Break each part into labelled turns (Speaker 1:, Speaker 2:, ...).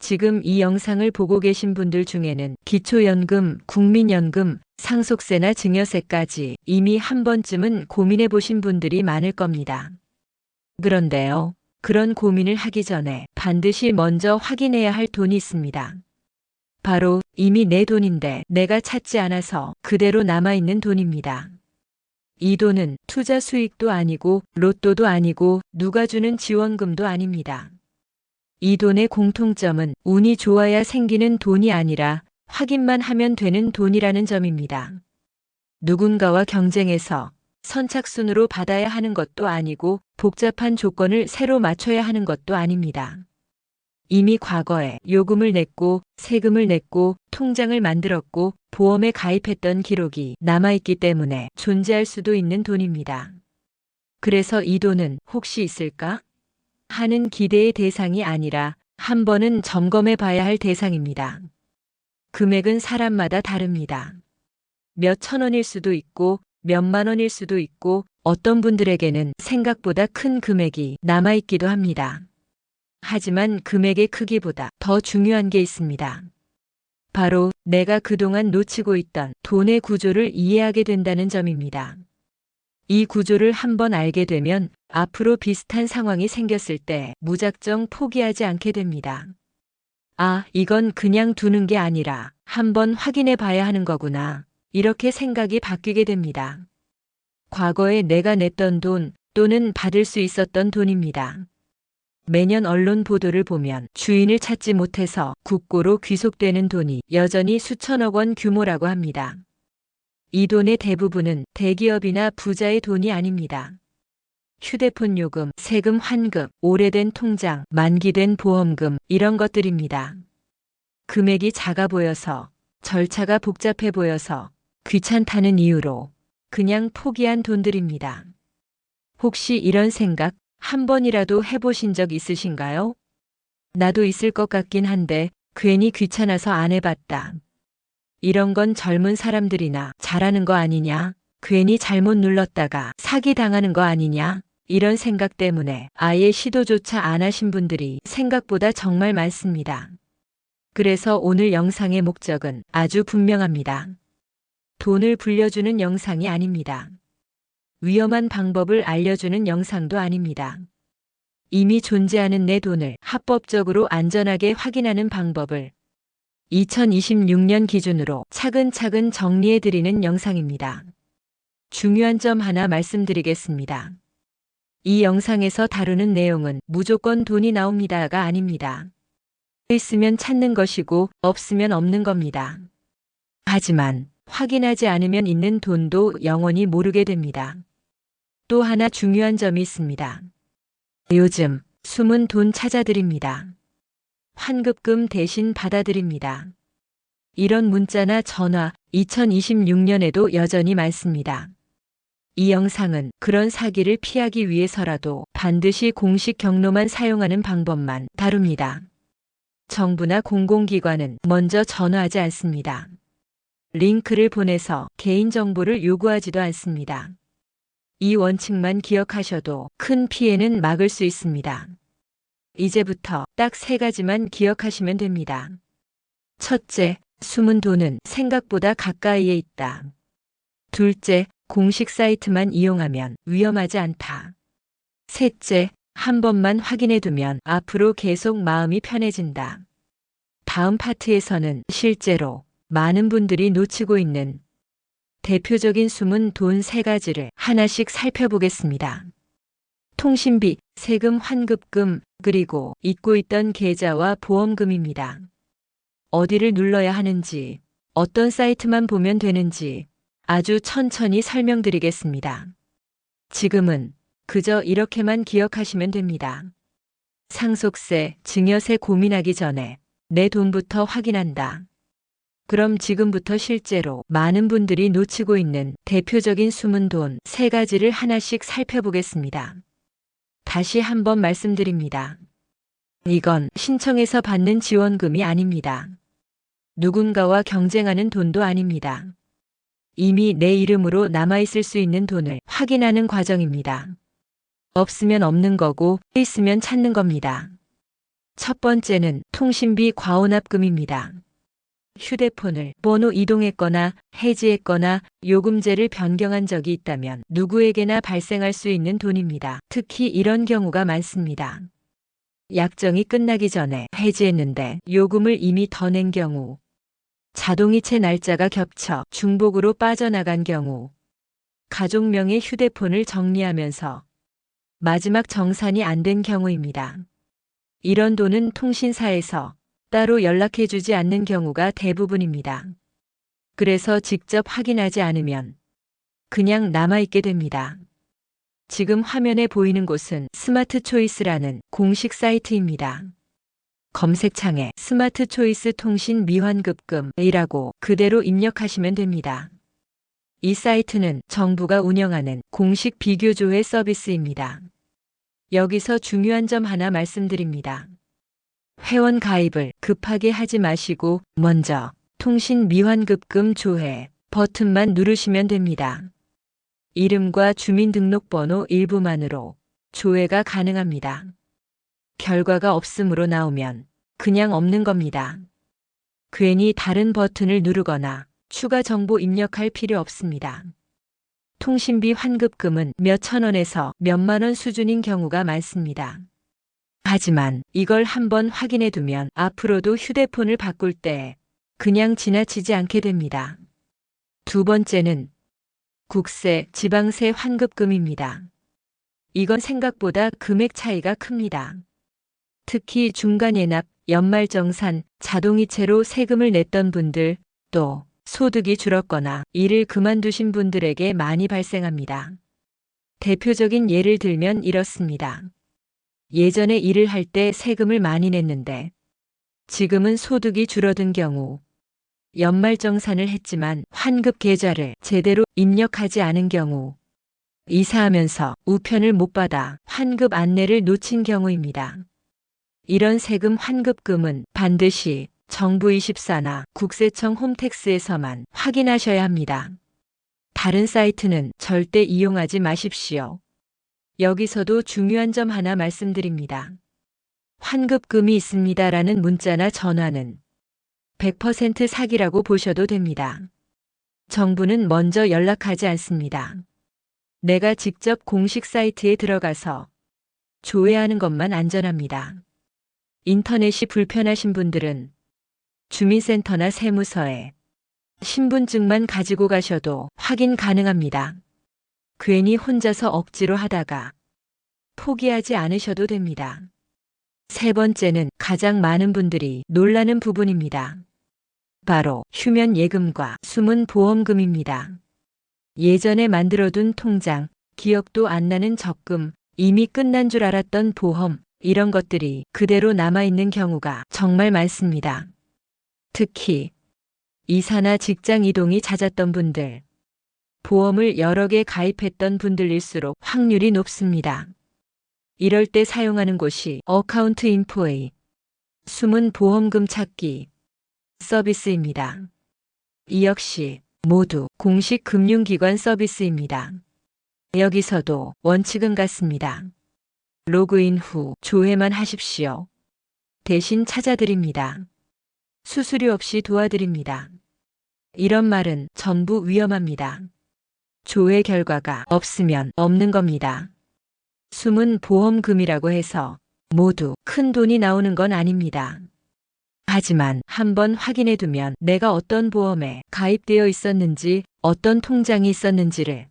Speaker 1: 지금 이 영상을 보고 계신 분들 중에는 기초연금, 국민연금, 상속세나 증여세까지 이미 한 번쯤은 고민해 보신 분들이 많을 겁니다. 그런데요, 그런 고민을 하기 전에 반드시 먼저 확인해야 할 돈이 있습니다. 바로 이미 내 돈인데 내가 찾지 않아서 그대로 남아있는 돈입니다. 이 돈은 투자 수익도 아니고 로또도 아니고 누가 주는 지원금도 아닙니다. 이 돈의 공통점은 운이 좋아야 생기는 돈이 아니라 확인만 하면 되는 돈이라는 점입니다. 누군가와 경쟁해서 선착순으로 받아야 하는 것도 아니고 복잡한 조건을 새로 맞춰야 하는 것도 아닙니다. 이미 과거에 요금을 냈고 세금을 냈고 통장을 만들었고 보험에 가입했던 기록이 남아있기 때문에 존재할 수도 있는 돈입니다. 그래서 이 돈은 혹시 있을까? 하는 기대의 대상이 아니라 한 번은 점검해 봐야 할 대상입니다. 금액은 사람마다 다릅니다. 몇 천 원일 수도 있고 몇만 원일 수도 있고 어떤 분들에게는 생각보다 큰 금액이 남아있기도 합니다. 하지만 금액의 크기보다 더 중요한 게 있습니다. 바로 내가 그동안 놓치고 있던 돈의 구조를 이해하게 된다는 점입니다. 이 구조를 한번 알게 되면 앞으로 비슷한 상황이 생겼을 때 무작정 포기하지 않게 됩니다. 아, 이건 그냥 두는 게 아니라 한번 확인해 봐야 하는 거구나. 이렇게 생각이 바뀌게 됩니다. 과거에 내가 냈던 돈 또는 받을 수 있었던 돈입니다. 매년 언론 보도를 보면 주인을 찾지 못해서 국고로 귀속되는 돈이 여전히 수천억 원 규모라고 합니다. 이 돈의 대부분은 대기업이나 부자의 돈이 아닙니다. 휴대폰 요금, 세금 환급, 오래된 통장, 만기된 보험금 이런 것들입니다. 금액이 작아 보여서, 절차가 복잡해 보여서, 귀찮다는 이유로 그냥 포기한 돈들입니다. 혹시 이런 생각 한 번이라도 해보신 적 있으신가요? 나도 있을 것 같긴 한데 괜히 귀찮아서 안 해봤다. 이런 건 젊은 사람들이나 잘하는 거 아니냐? 괜히 잘못 눌렀다가 사기당하는 거 아니냐? 이런 생각 때문에 아예 시도조차 안 하신 분들이 생각보다 정말 많습니다. 그래서 오늘 영상의 목적은 아주 분명합니다. 돈을 불려주는 영상이 아닙니다. 위험한 방법을 알려주는 영상도 아닙니다. 이미 존재하는 내 돈을 합법적으로 안전하게 확인하는 방법을 2026년 기준으로 차근차근 정리해드리는 영상입니다. 중요한 점 하나 말씀드리겠습니다. 이 영상에서 다루는 내용은 무조건 돈이 나옵니다가 아닙니다. 있으면 찾는 것이고 없으면 없는 겁니다. 하지만 확인하지 않으면 있는 돈도 영원히 모르게 됩니다. 또 하나 중요한 점이 있습니다. 요즘 숨은 돈 찾아드립니다. 환급금 대신 받아드립니다. 이런 문자나 전화 2026년에도 여전히 많습니다. 이 영상은 그런 사기를 피하기 위해서라도 반드시 공식 경로만 사용하는 방법만 다룹니다. 정부나 공공기관은 먼저 전화하지 않습니다. 링크를 보내서 개인정보를 요구하지도 않습니다. 이 원칙만 기억하셔도 큰 피해는 막을 수 있습니다. 이제부터 딱 3가지만 기억하시면 됩니다. 첫째, 숨은 돈은 생각보다 가까이에 있다. 둘째, 공식 사이트만 이용하면 위험하지 않다. 셋째, 한 번만 확인해두면 앞으로 계속 마음이 편해진다. 다음 파트에서는 실제로 많은 분들이 놓치고 있는 대표적인 숨은 돈 3가지를 하나씩 살펴보겠습니다. 통신비, 세금 환급금, 그리고 잊고 있던 계좌와 보험금입니다. 어디를 눌러야 하는지, 어떤 사이트만 보면 되는지 아주 천천히 설명드리겠습니다. 지금은 그저 이렇게만 기억하시면 됩니다. 상속세, 증여세 고민하기 전에 내 돈부터 확인한다. 그럼 지금부터 실제로 많은 분들이 놓치고 있는 대표적인 숨은 돈 3가지를 하나씩 살펴보겠습니다. 다시 한번 말씀드립니다. 이건 신청해서 받는 지원금이 아닙니다. 누군가와 경쟁하는 돈도 아닙니다. 이미 내 이름으로 남아있을 수 있는 돈을 확인하는 과정입니다. 없으면 없는 거고 있으면 찾는 겁니다. 첫 번째는 통신비 과혼합금입니다. 휴대폰을 번호 이동했거나 해지했거나 요금제를 변경한 적이 있다면 누구에게나 발생할 수 있는 돈입니다. 특히 이런 경우가 많습니다. 약정이 끝나기 전에 해지했는데 요금을 이미 더 낸 경우, 자동이체 날짜가 겹쳐 중복으로 빠져나간 경우, 가족명의 휴대폰을 정리하면서 마지막 정산이 안 된 경우입니다. 이런 돈은 통신사에서 따로 연락해주지 않는 경우가 대부분입니다. 그래서 직접 확인하지 않으면 그냥 남아있게 됩니다. 지금 화면에 보이는 곳은 스마트 초이스라는 공식 사이트입니다. 검색창에 스마트 초이스 통신 미환급금이라고 그대로 입력하시면 됩니다. 이 사이트는 정부가 운영하는 공식 비교조회 서비스입니다. 여기서 중요한 점 하나 말씀드립니다. 회원 가입을 급하게 하지 마시고 먼저 통신 미환급금 조회 버튼만 누르시면 됩니다. 이름과 주민등록번호 일부만으로 조회가 가능합니다. 결과가 없음으로 나오면 그냥 없는 겁니다. 괜히 다른 버튼을 누르거나 추가 정보 입력할 필요 없습니다. 통신비 환급금은 몇천 원에서 몇만 원 수준인 경우가 많습니다. 하지만 이걸 한번 확인해 두면 앞으로도 휴대폰을 바꿀 때 그냥 지나치지 않게 됩니다. 두 번째는 국세, 지방세 환급금입니다. 이건 생각보다 금액 차이가 큽니다. 특히 중간예납, 연말정산, 자동이체로 세금을 냈던 분들, 또 소득이 줄었거나 일을 그만두신 분들에게 많이 발생합니다. 대표적인 예를 들면 이렇습니다. 예전에 일을 할 때 세금을 많이 냈는데 지금은 소득이 줄어든 경우, 연말정산을 했지만 환급 계좌를 제대로 입력하지 않은 경우, 이사하면서 우편을 못 받아 환급 안내를 놓친 경우입니다. 이런 세금 환급금은 반드시 정부24나 국세청 홈택스에서만 확인하셔야 합니다. 다른 사이트는 절대 이용하지 마십시오. 여기서도 중요한 점 하나 말씀드립니다. 환급금이 있습니다라는 문자나 전화는 100% 사기라고 보셔도 됩니다. 정부는 먼저 연락하지 않습니다. 내가 직접 공식 사이트에 들어가서 조회하는 것만 안전합니다. 인터넷이 불편하신 분들은 주민센터나 세무서에 신분증만 가지고 가셔도 확인 가능합니다. 괜히 혼자서 억지로 하다가 포기하지 않으셔도 됩니다. 세 번째는 가장 많은 분들이 놀라는 부분입니다. 바로 휴면 예금과 숨은 보험금입니다. 예전에 만들어둔 통장, 기억도 안 나는 적금, 이미 끝난 줄 알았던 보험, 이런 것들이 그대로 남아있는 경우가 정말 많습니다. 특히 이사나 직장 이동이 잦았던 분들, 보험을 여러 개 가입했던 분들일수록 확률이 높습니다. 이럴 때 사용하는 곳이 어카운트 인포의 숨은 보험금 찾기 서비스입니다. 이 역시 모두 공식 금융기관 서비스입니다. 여기서도 원칙은 같습니다. 로그인 후 조회만 하십시오. 대신 찾아드립니다. 수수료 없이 도와드립니다. 이런 말은 전부 위험합니다. 조회 결과가 없으면 없는 겁니다. 숨은 보험금이라고 해서 모두 큰 돈이 나오는 건 아닙니다. 하지만 한번 확인해 두면 내가 어떤 보험에 가입되어 있었는지, 어떤 통장이 있었는지를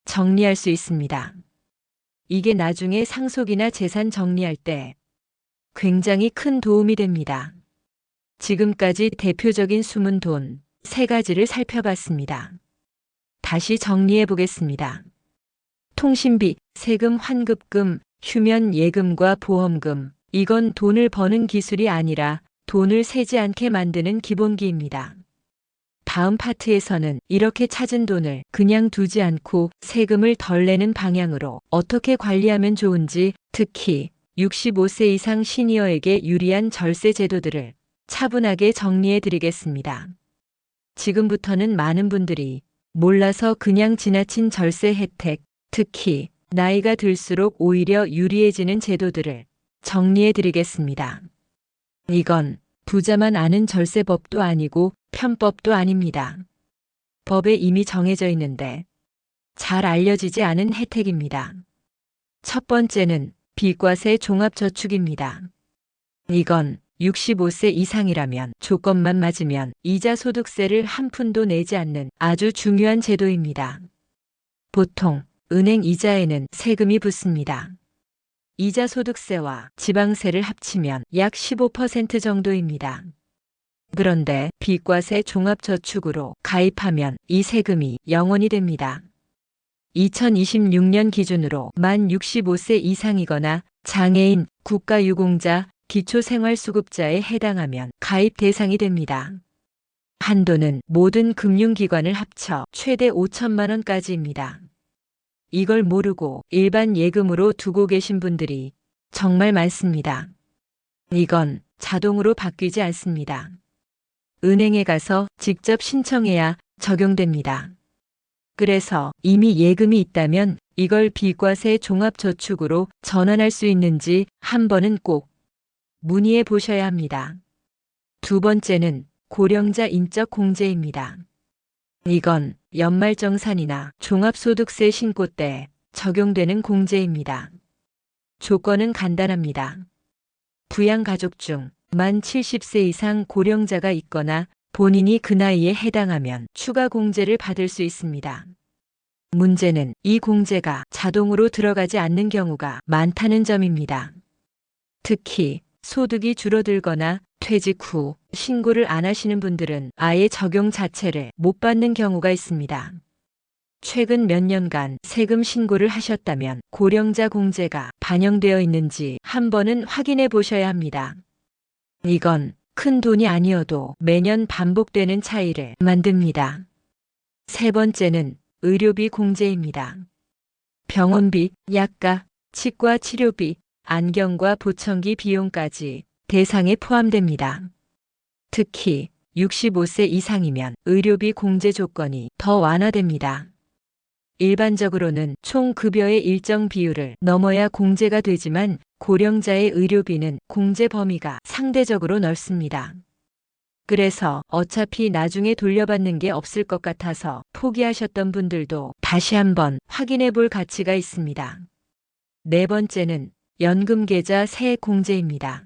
Speaker 1: 정리할 수 있습니다. 이게 나중에 상속이나 재산 정리할 때 굉장히 큰 도움이 됩니다. 지금까지 대표적인 숨은 돈 3가지를 살펴봤습니다. 다시 정리해 보겠습니다. 통신비, 세금 환급금, 휴면 예금과 보험금. 이건 돈을 버는 기술이 아니라 돈을 새지 않게 만드는 기본기입니다. 다음 파트에서는 이렇게 찾은 돈을 그냥 두지 않고 세금을 덜 내는 방향으로 어떻게 관리하면 좋은지, 특히 65세 이상 시니어에게 유리한 절세 제도들을 차분하게 정리해 드리겠습니다. 지금부터는 많은 분들이 몰라서 그냥 지나친 절세 혜택, 특히 나이가 들수록 오히려 유리해지는 제도들을 정리해 드리겠습니다. 이건 부자만 아는 절세법도 아니고 편법도 아닙니다. 법에 이미 정해져 있는데 잘 알려지지 않은 혜택입니다. 첫 번째는 비과세 종합저축입니다. 이건 65세 이상이라면 조건만 맞으면 이자 소득세를 한 푼도 내지 않는 아주 중요한 제도입니다. 보통 은행 이자에는 세금이 붙습니다. 이자 소득세와 지방세를 합치면 약 15% 정도입니다. 그런데 비과세 종합저축으로 가입하면 이 세금이 0원이 됩니다. 2026년 기준으로 만 65세 이상이거나 장애인, 국가유공자, 기초생활수급자에 해당하면 가입 대상이 됩니다. 한도는 모든 금융기관을 합쳐 최대 5천만 원까지입니다. 이걸 모르고 일반 예금으로 두고 계신 분들이 정말 많습니다. 이건 자동으로 바뀌지 않습니다. 은행에 가서 직접 신청해야 적용됩니다. 그래서 이미 예금이 있다면 이걸 비과세 종합저축으로 전환할 수 있는지 한 번은 꼭 문의해 보셔야 합니다. 두 번째는 고령자 인적 공제입니다. 이건 연말정산이나 종합소득세 신고 때 적용되는 공제입니다. 조건은 간단합니다. 부양가족 중 만 70세 이상 고령자가 있거나 본인이 그 나이에 해당하면 추가 공제를 받을 수 있습니다. 문제는 이 공제가 자동으로 들어가지 않는 경우가 많다는 점입니다. 특히 소득이 줄어들거나 퇴직 후 신고를 안 하시는 분들은 아예 적용 자체를 못 받는 경우가 있습니다. 최근 몇 년간 세금 신고를 하셨다면 고령자 공제가 반영되어 있는지 한 번은 확인해 보셔야 합니다. 이건 큰 돈이 아니어도 매년 반복되는 차이를 만듭니다. 세 번째는 의료비 공제입니다. 병원비, 약가, 치과 치료비, 안경과 보청기 비용까지 대상에 포함됩니다. 특히 65세 이상이면 의료비 공제 조건이 더 완화됩니다. 일반적으로는 총 급여의 일정 비율을 넘어야 공제가 되지만 고령자의 의료비는 공제 범위가 상대적으로 넓습니다. 그래서 어차피 나중에 돌려받는 게 없을 것 같아서 포기하셨던 분들도 다시 한번 확인해 볼 가치가 있습니다. 네 번째는 연금계좌 세액 공제입니다.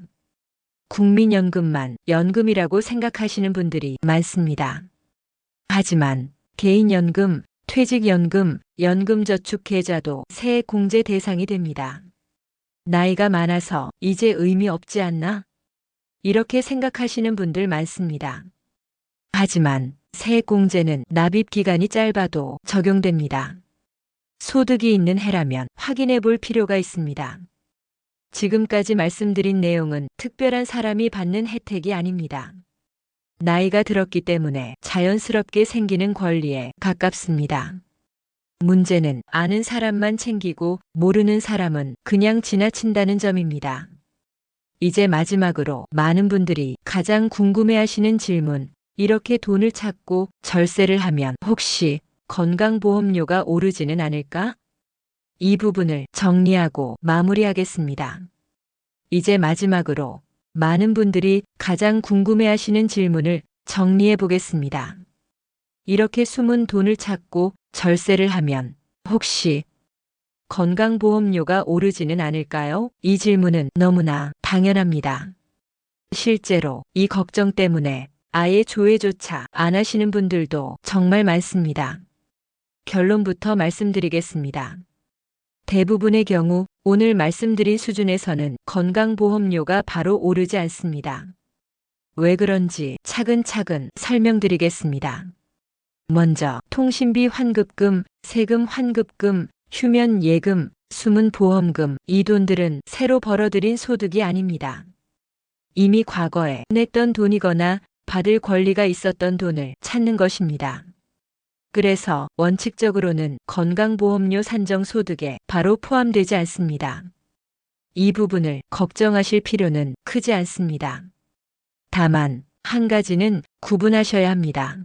Speaker 1: 국민연금만 연금이라고 생각하시는 분들이 많습니다. 하지만 개인연금, 퇴직연금, 연금저축계좌도 세액 공제 대상이 됩니다. 나이가 많아서 이제 의미 없지 않나? 이렇게 생각하시는 분들 많습니다. 하지만 세액 공제는 납입 기간이 짧아도 적용됩니다. 소득이 있는 해라면 확인해 볼 필요가 있습니다. 지금까지 말씀드린 내용은 특별한 사람이 받는 혜택이 아닙니다. 나이가 들었기 때문에 자연스럽게 생기는 권리에 가깝습니다. 문제는 아는 사람만 챙기고 모르는 사람은 그냥 지나친다는 점입니다. 이제 마지막으로 많은 분들이 가장 궁금해하시는 질문, 이렇게 돈을 찾고 절세를 하면 혹시 건강보험료가 오르지는 않을까? 이 부분을 정리하고 마무리하겠습니다. 이제 마지막으로 많은 분들이 가장 궁금해하시는 질문을 정리해 보겠습니다. 이렇게 숨은 돈을 찾고 절세를 하면 혹시 건강보험료가 오르지는 않을까요? 이 질문은 너무나 당연합니다. 실제로 이 걱정 때문에 아예 조회조차 안 하시는 분들도 정말 많습니다. 결론부터 말씀드리겠습니다. 대부분의 경우 오늘 말씀드린 수준에서는 건강보험료가 바로 오르지 않습니다. 왜 그런지 차근차근 설명드리겠습니다. 먼저 통신비 환급금, 세금 환급금, 휴면 예금, 숨은 보험금, 이 돈들은 새로 벌어들인 소득이 아닙니다. 이미 과거에 냈던 돈이거나 받을 권리가 있었던 돈을 찾는 것입니다. 그래서 원칙적으로는 건강보험료 산정 소득에 바로 포함되지 않습니다. 이 부분을 걱정하실 필요는 크지 않습니다. 다만 한 가지는 구분하셔야 합니다.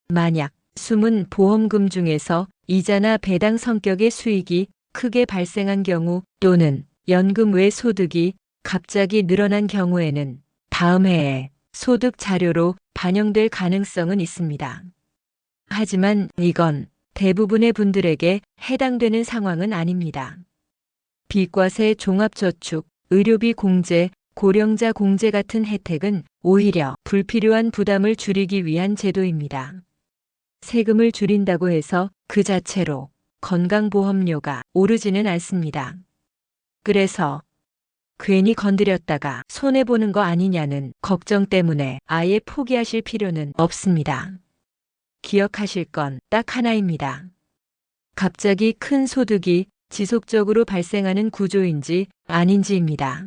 Speaker 1: 만약 숨은 보험금 중에서 이자나 배당 성격의 수익이 크게 발생한 경우 또는 연금 외 소득이 갑자기 늘어난 경우에는 다음 해에 소득 자료로 반영될 가능성은 있습니다. 하지만 이건 대부분의 분들에게 해당되는 상황은 아닙니다. 비과세 종합저축, 의료비 공제, 고령자 공제 같은 혜택은 오히려 불필요한 부담을 줄이기 위한 제도입니다. 세금을 줄인다고 해서 그 자체로 건강보험료가 오르지는 않습니다. 그래서 괜히 건드렸다가 손해보는 거 아니냐는 걱정 때문에 아예 포기하실 필요는 없습니다. 기억하실 건 딱 하나입니다. 갑자기 큰 소득이 지속적으로 발생하는 구조인지 아닌지입니다.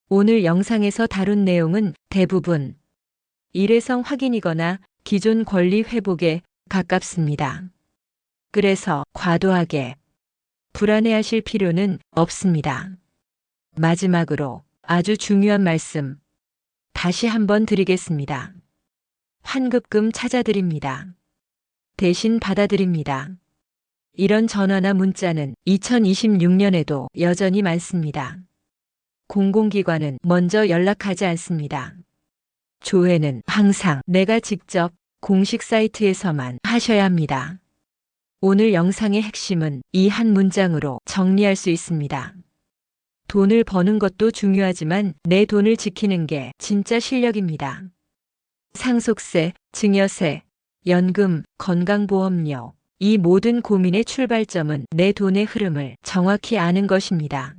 Speaker 1: 오늘 영상에서 다룬 내용은 대부분 일회성 확인이거나 기존 권리 회복에 가깝습니다. 그래서 과도하게 불안해하실 필요는 없습니다. 마지막으로 아주 중요한 말씀 다시 한번 드리겠습니다. 환급금 찾아드립니다. 대신 받아드립니다. 이런 전화나 문자는 2026년에도 여전히 많습니다. 공공기관은 먼저 연락하지 않습니다. 조회는 항상 내가 직접 공식 사이트에서만 하셔야 합니다. 오늘 영상의 핵심은 이 한 문장으로 정리할 수 있습니다. 돈을 버는 것도 중요하지만 내 돈을 지키는 게 진짜 실력입니다. 상속세, 증여세, 연금, 건강보험료, 이 모든 고민의 출발점은 내 돈의 흐름을 정확히 아는 것입니다.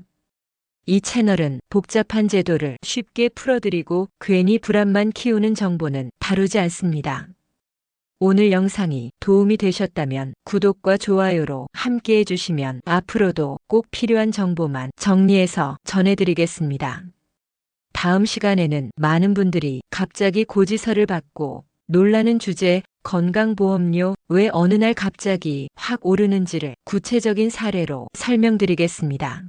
Speaker 1: 이 채널은 복잡한 제도를 쉽게 풀어드리고 괜히 불안만 키우는 정보는 다루지 않습니다. 오늘 영상이 도움이 되셨다면 구독과 좋아요로 함께 해주시면 앞으로도 꼭 필요한 정보만 정리해서 전해드리겠습니다. 다음 시간에는 많은 분들이 갑자기 고지서를 받고 놀라는 주제 건강보험료 왜 어느 날 갑자기 확 오르는지를 구체적인 사례로 설명드리겠습니다.